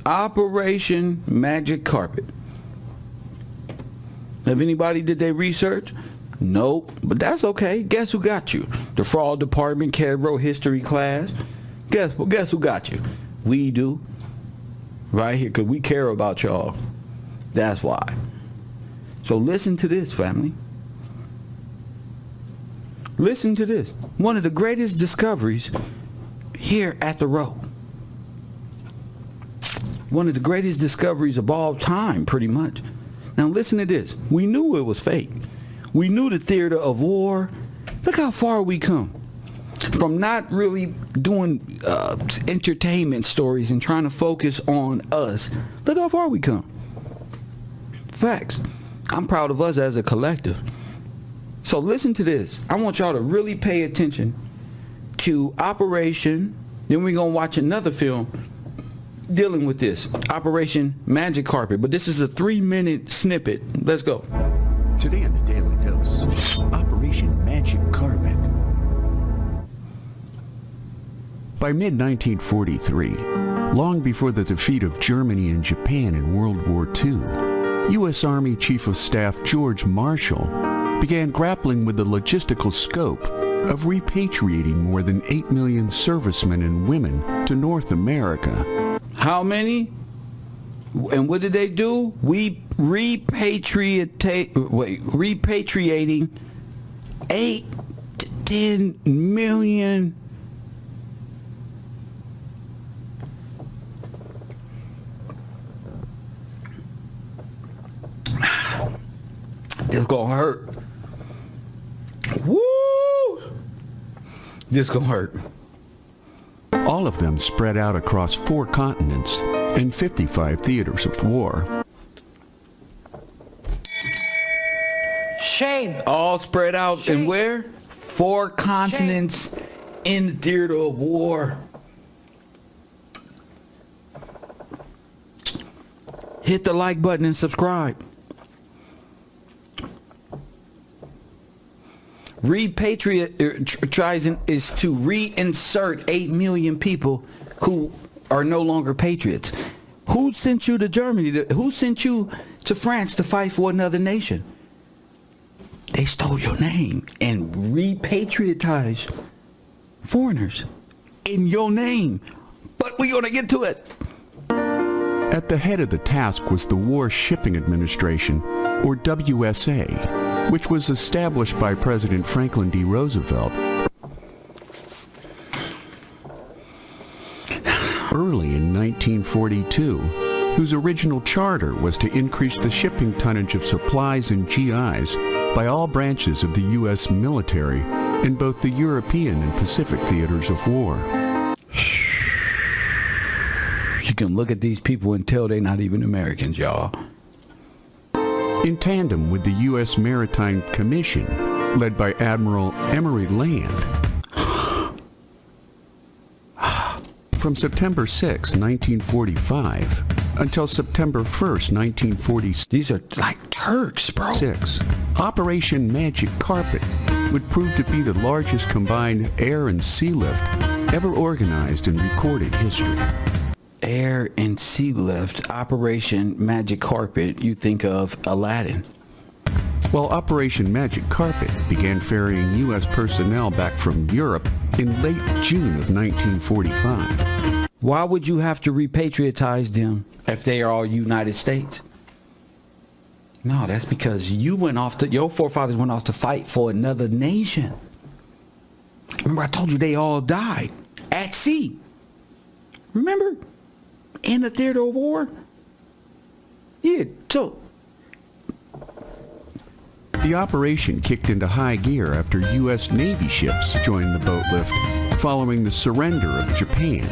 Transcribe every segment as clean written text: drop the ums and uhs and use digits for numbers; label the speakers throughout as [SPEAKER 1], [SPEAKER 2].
[SPEAKER 1] Operation Magic Carpet. Have anybody did they research? Nope, but that's okay. Guess who got you? The fraud department, Cadro history class. Guess who got you? We do. Right here, because we care about y'all. That's why. So listen to this, family. Listen to this. One of the greatest discoveries here at the Row. One of the greatest discoveries of all time, pretty much. Now listen to this. We knew it was fake. We knew the theater of war. Look how far we come. From not really doing entertainment stories and trying to focus on us. Look how far we come. Facts. I'm proud of us as a collective. So listen to this. I want y'all to really pay attention to Operation. Then we're going to watch another film dealing with this. Operation Magic Carpet. But this is a 3-minute snippet. Let's go.
[SPEAKER 2] Today on the Daily Dose, Operation Magic Carpet. By mid-1943, long before the defeat of Germany and Japan in World War II, U.S. Army Chief of Staff George Marshall began grappling with the logistical scope of repatriating more than 8 million servicemen and women to North America.
[SPEAKER 1] How many? And what did they do? Repatriating 8 to 10 million. This gonna hurt. Woo! This gonna hurt.
[SPEAKER 2] All of them spread out across 4 continents and 55 theaters of war.
[SPEAKER 3] Shame.
[SPEAKER 1] All spread out. Shame. And where? 4 continents. Shame. In the theater of war. Hit the like button and subscribe. Repatriating is to reinsert 8 million people who are no longer patriots. Who sent you to Germany? Who sent you to France to fight for another nation? They stole your name and repatriatized foreigners in your name. But we're going to get to it.
[SPEAKER 2] At the head of the task was the War Shipping Administration, or WSA, which was established by President Franklin D. Roosevelt early in 1942, whose original charter was to increase the shipping tonnage of supplies and GIs by all branches of the U.S. military in both the European and Pacific theaters of war.
[SPEAKER 1] You can look at these people and tell they're not even Americans, y'all.
[SPEAKER 2] In tandem with the U.S. Maritime Commission, led by Admiral Emory Land, from September 6, 1945, until September 1, 1946.
[SPEAKER 1] These are like Turks, bro.
[SPEAKER 2] Operation Magic Carpet would prove to be the largest combined air and sea lift ever organized in recorded history.
[SPEAKER 1] Air and sea lift, Operation Magic Carpet, you think of Aladdin.
[SPEAKER 2] Well, Operation Magic Carpet began ferrying U.S. personnel back from Europe in late June of 1945.
[SPEAKER 1] Why would you have to repatriatize them if they are all United States? No, that's because you went off to, your forefathers went off to fight for another nation. Remember I told you they all died at sea. Remember? In the theater of war? Yeah, so.
[SPEAKER 2] The operation kicked into high gear after U.S. Navy ships joined the boat lift following the surrender of Japan,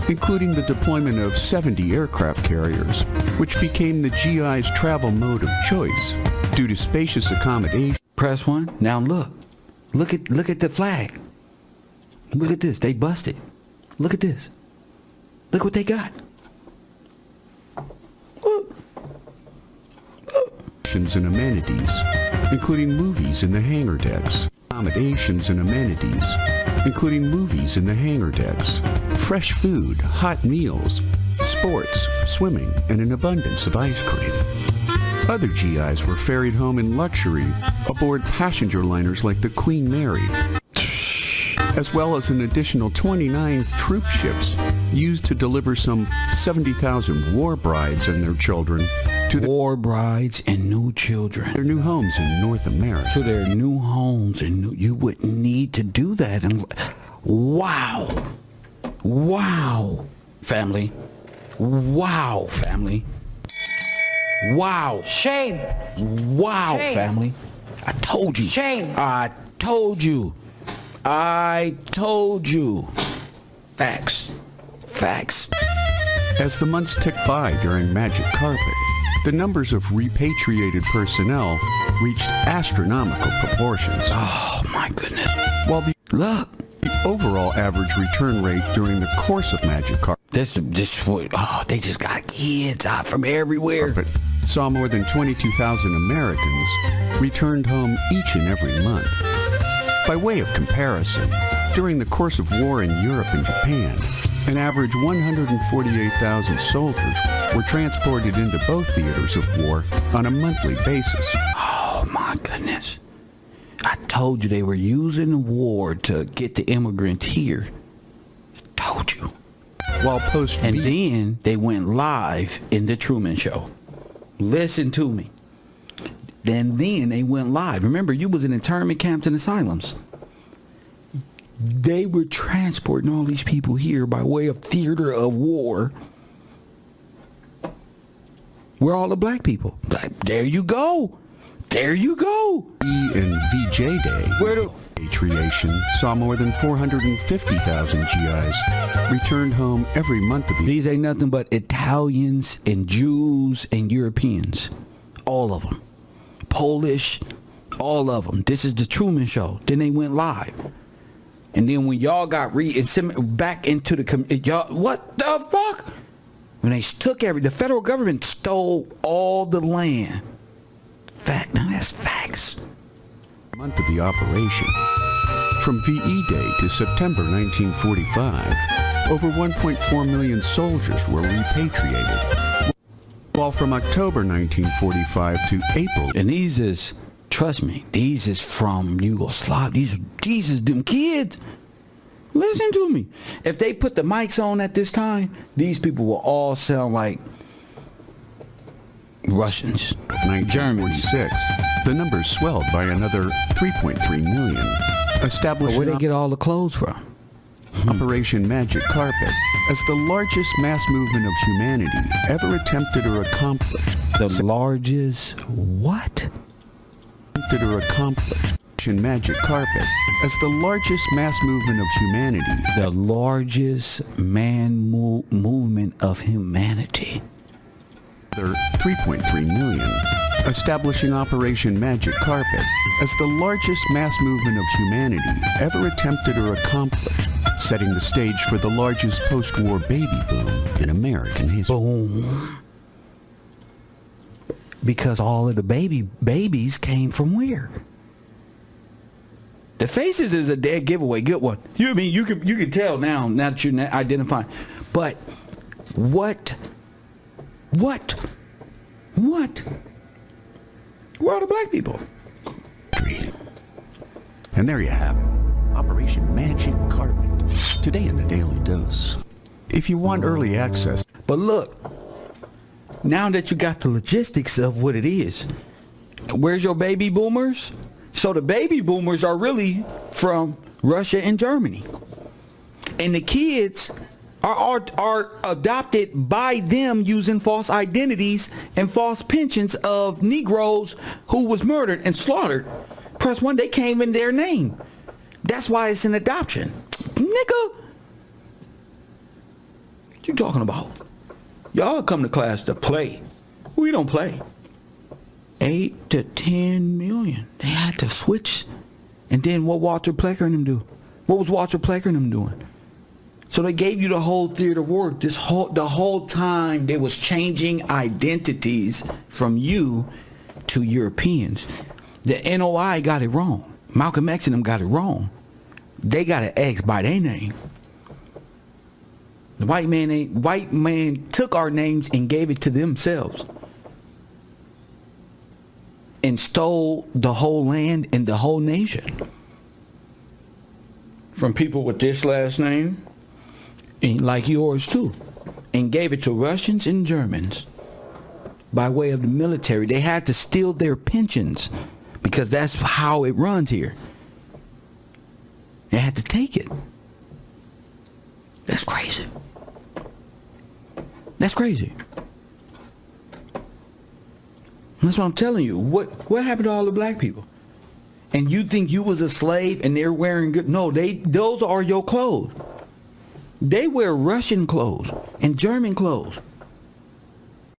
[SPEAKER 2] including the deployment of 70 aircraft carriers, which became the GI's travel mode of choice due to spacious accommodation.
[SPEAKER 1] Press 1. Now look at the flag. Look at this. They busted. Look at this. Look what they got.
[SPEAKER 2] And amenities, including movies in the hangar decks. Accommodations and amenities, including movies in the hangar decks. Fresh food, hot meals, sports, swimming, and an abundance of ice cream. Other GIs were ferried home in luxury aboard passenger liners like the Queen Mary, as well as an additional 29 troop ships used to deliver some 70,000 war brides and their children to
[SPEAKER 1] War brides and new children.
[SPEAKER 2] their new homes in North America.
[SPEAKER 1] To their new homes, and you wouldn't need to do that. And wow. Wow, family. Wow, family. Wow.
[SPEAKER 3] Shame.
[SPEAKER 1] Wow,
[SPEAKER 3] Shame.
[SPEAKER 1] family. I told you.
[SPEAKER 3] Shame.
[SPEAKER 1] I told you. I told you. Facts. Facts.
[SPEAKER 2] As the months ticked by during Magic Carpet, the numbers of repatriated personnel reached astronomical proportions,
[SPEAKER 1] Oh, my goodness.
[SPEAKER 2] while the
[SPEAKER 1] Look.
[SPEAKER 2] overall average return rate during the course of Magic Carpet
[SPEAKER 1] They just got kids out from everywhere.
[SPEAKER 2] saw more than 22,000 Americans returned home each and every month. By way of comparison, during the course of war in Europe and Japan, an average 148,000 soldiers were transported into both theaters of war on a monthly basis.
[SPEAKER 1] Oh, my goodness. I told you they were using war to get the immigrants here. Told you.
[SPEAKER 2] While post
[SPEAKER 1] And then they went live in the Truman Show. Listen to me. And then they went live. Remember, you was in internment camps and asylums. They were transporting all these people here by way of theater of war. Where all the black people? Like, there you go. There you go.
[SPEAKER 2] and VJ Day,
[SPEAKER 1] Where the
[SPEAKER 2] repatriation saw more than 450,000 GIs returned home every month of the year.
[SPEAKER 1] These ain't nothing but Italians and Jews and Europeans. All of them. Polish, all of them. This is the Truman Show. Then they went live. And then when y'all got back into the y'all, what the fuck? When they took the federal government stole all the land. Fact, now that's facts.
[SPEAKER 2] Month of the operation. From VE Day to September 1945, over 1.4 million soldiers were repatriated. While from October 1945 to April,
[SPEAKER 1] And these is, trust me, these is from Yugoslavia. These is them kids. Listen to me. If they put the mics on at this time, these people will all sound like Russians, Germans.
[SPEAKER 2] 1946, the numbers swelled by another 3.3 million,
[SPEAKER 1] But
[SPEAKER 2] establishing
[SPEAKER 1] where they get all the clothes from?
[SPEAKER 2] Operation Magic Carpet as the largest mass movement of humanity ever attempted or accomplished.
[SPEAKER 1] The largest what?
[SPEAKER 2] Operation Magic Carpet as the largest mass movement of humanity.
[SPEAKER 1] The largest movement of humanity.
[SPEAKER 2] Another 3.3 million, establishing Operation Magic Carpet as the largest mass movement of humanity ever attempted or accomplished, setting the stage for the largest post-war baby boom in American history.
[SPEAKER 1] Boom. Because all of the babies came from where? The faces is a dead giveaway. Good one. You mean you can tell now that you're identifying. But what? Where are the black people?
[SPEAKER 2] And there you have it. Operation Magic Carpet. Today in the Daily Dose. If you want early access,
[SPEAKER 1] But look, now that you got the logistics of what it is, where's your baby boomers? So the baby boomers are really from Russia and Germany. And the kids are adopted by them using false identities and false pensions of Negroes who was murdered and slaughtered. Press one, they came in their name. That's why it's an adoption. Nigga, what you talking about? Y'all come to class to play. We don't play. 8 to 10 million. They had to switch. And then what Walter Plecker and them do? What was Walter Plecker and them doing? So they gave you the whole theater of war. The whole time they was changing identities from you to Europeans. The NOI got it wrong. Malcolm X and them got it wrong. They got an X by their name. The white man took our names and gave it to themselves. And stole the whole land and the whole nation. From people with this last name, and like yours too. And gave it to Russians and Germans by way of the military. They had to steal their pensions because that's how it runs here. They had to take it. That's crazy. That's crazy. That's what I'm telling you. What happened to all the black people? And you think you was a slave and they're wearing good? No, those are your clothes. They wear Russian clothes and German clothes.